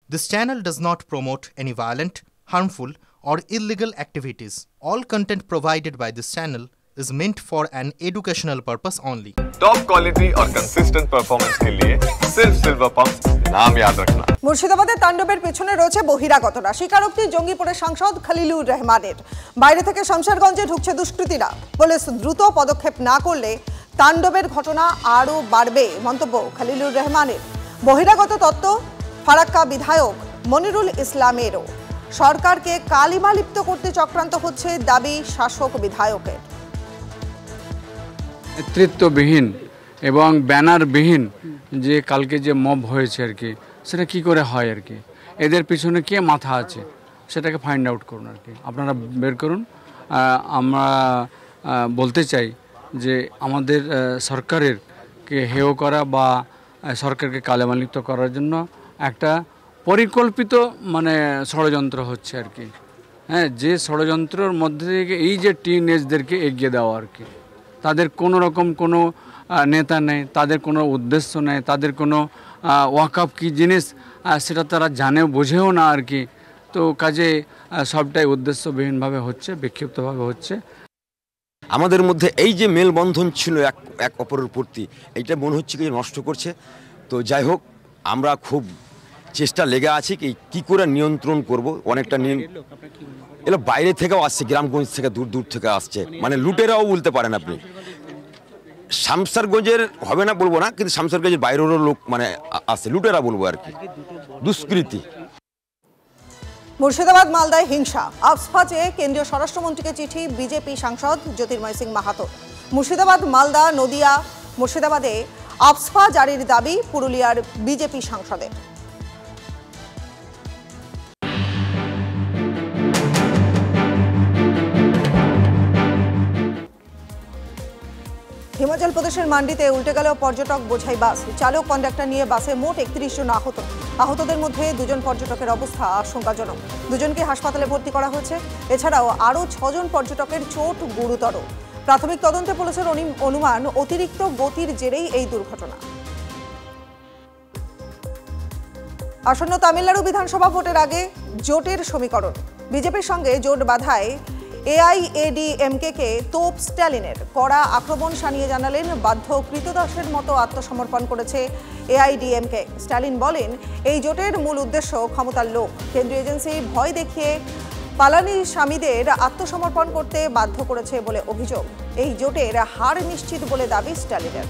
This channel does not promote any violent, harmful, or illegal activities. All content provided by this channel is meant for an educational purpose only. Top quality और consistent performance के लिए सिर्फ silver pump नाम याद रखना। মুর্শিদাবাদের তাণ্ডবের পেছনে রয়েছে বহিরাগতরা। স্বীকারোক্তি জঙ্গিপুরের সাংসদ খলিলুর রহমানের। বাইরে থেকে শমশেরগঞ্জে ঢুকছে দুষ্কৃতীরা। পুলিশ দ্রুত পদক্ষেপ না করলে তাণ্ডবের ঘটনা আরও বাড়বে, মন্তব্য খলিলুর রহমানের। বহিরাগত তত্ত্ব ফারাক্কা বিধায়ক মনিরুল ইসলামেরও। সরকারকে কালিমালিপ্ত করতে চক্রান্ত হচ্ছে দাবি শাসক বিধায়কের। নেতৃত্ববিহীন এবং ব্যানারবিহীন যে কালকে যে মব হয়েছে আর কি, সেটা কি করে হয় আর কি, এদের পিছনে কে মাথা আছে সেটাকে ফাইন্ড আউট করুন আর কি, আপনারা বের করুন। আমরা বলতে চাই যে আমাদের সরকারের কে হেয় করা বা সরকারকে কালিমালিপ্ত করার জন্য একটা পরিকল্পিত ষড়যন্ত্র হচ্ছে আর কি। হ্যাঁ, যে ষড়যন্ত্রের মধ্যে থেকে এই যে টিনেজদেরকে এগিয়ে দেওয়া আর কি, তাদের কোনো রকম কোনো নেতা নেই, তাদের কোনো উদ্দেশ্য নেই, তাদের কোনো ওয়াকআপ কী জিনিস সেটা তারা জানেও বোঝেও না আর কি। তো কাজে সবটাই উদ্দেশ্যবিহীনভাবে হচ্ছে, বিক্ষিপ্তভাবে হচ্ছে। আমাদের মধ্যে এই যে মেলবন্ধন ছিল এক অপরের প্রতি, এইটা মনে হচ্ছে কি নষ্ট করছে। তো যাই হোক, আমরা খুব চেষ্টা লেগে আছি কি করে নিয়ন্ত্রণ করব। অনেকটা এগুলো বাইরে থেকেও আসছে, গ্রামগঞ্জ থেকে দূর দূর থেকে আসছে, লুটেরাও বলতে পারেন আপনি। শামসারগঞ্জের হবে না বলবো না, কিন্তু শামসারগঞ্জের বাইরেরও লোক আসছে, লুটেরা বলবো আর কি, দুষ্কৃতী। মুর্শিদাবাদ মালদায় হিংসা, আফস্পা চেয়ে কেন্দ্রীয় স্বরাষ্ট্রমন্ত্রীকে চিঠি বিজেপি সাংসদ জ্যোতির্ময় সিং মাহাতো। মুর্শিদাবাদ, মালদা, নদিয়া, মুর্শিদাবাদে আফস্পা জারির দাবি পুরুলিয়ার বিজেপি সাংসদের। হিমাচল প্রদেশের মান্ডিতে উল্টে গেল পর্যটক বোঝাই বাস। চালক কন্ডাক্টর নিয়ে বাসে মোট ৩১ জন আহত। আহতদের মধ্যে ২ জন পর্যটকের অবস্থা আশঙ্কাজনক। ২ জনকে হাসপাতালে ভর্তি করা হয়েছে। এছাড়াও আরও ৬ জন পর্যটকের চোট গুরুতর। প্রাথমিক তদন্তে পুলিশের অনুমান অতিরিক্ত গতির জেরেই এই দুর্ঘটনা। আসন্ন তামিলনাড়ু বিধানসভা ভোটের আগে জোটের সমীকরণ। বিজেপির সঙ্গে জোট বাধায় এআইএডিএমকে তোপ স্ট্যালিনের। কড়া আক্রমণ শানিয়ে জানালেন বাধ্য কৃতদাসের মতো আত্মসমর্পণ করেছে এআইডিএমকে। স্ট্যালিন বলেন, এই জোটের মূল উদ্দেশ্য ক্ষমতার লোভ। কেন্দ্রীয় এজেন্সি ভয় দেখিয়ে পালানিস্বামীদের আত্মসমর্পণ করতে বাধ্য করেছে বলে অভিযোগ। এই জোটের হার নিশ্চিত বলে দাবি স্ট্যালিনের।